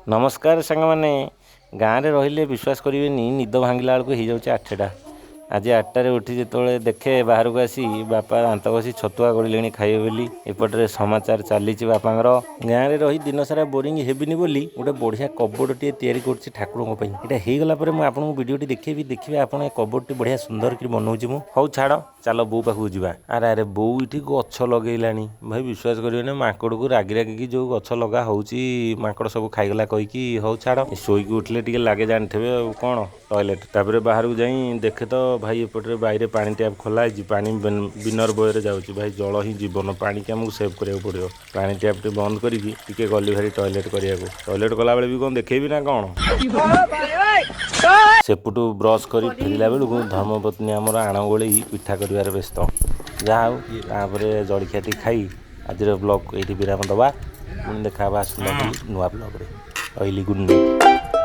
नमस्कार सांग मैंने गाँव में रहिले विश्वास करेंगे निद भांगला बेलू हो जाऊे 8टा आज 8टारे उठी जो देखे बाहर को आसी बापा दात बसी छतुआ गड़े खाइबे बोली एपटे समाचार चली बापांर गाँव में रही दिन सारा बोरिंग हेबिनी बोली गोटे बढ़िया कबोर्डटे तैयारी कर ठाकुरों यहाँ होगला आपको भिडियोटी देखी देखिए आप कबोर्डटी बढ़िया सुंदर कर बनाऊँगी मुझे हूँ छाड़ चलो बो पाखक जा अरे अरे बो ये गछ लगेला भाई विश्वास करें माकड़ को रागी रागिकी जो गछ लगा होकड़ सब खाईगला कहीकि हौ छाड़ शोक उठले टे लगे जानते कौन टॉयलेट तापर बाहर को जाई देखे तो भाई एपटे बाहर पानी टैप खोला है पानी बिनर बॉय जाऊँगी भाई जल ही जीवन पानी की आमको सेव करा पड़ो पानी टैप टे बंद करके गली भारी टॉयलेट करा टॉयलेट कला बेले भी कौन देखेबी ना कौन सेपटू ब्रश कर फेरला बेलू धर्मपत्नी आमर आण गोल पिठा कर व्यस्त जहाँ जलखिया टी खाई आज ब्लॉग ये विराम दबा देखा आसला नुआ ब्लॉग रे गुड नाइट।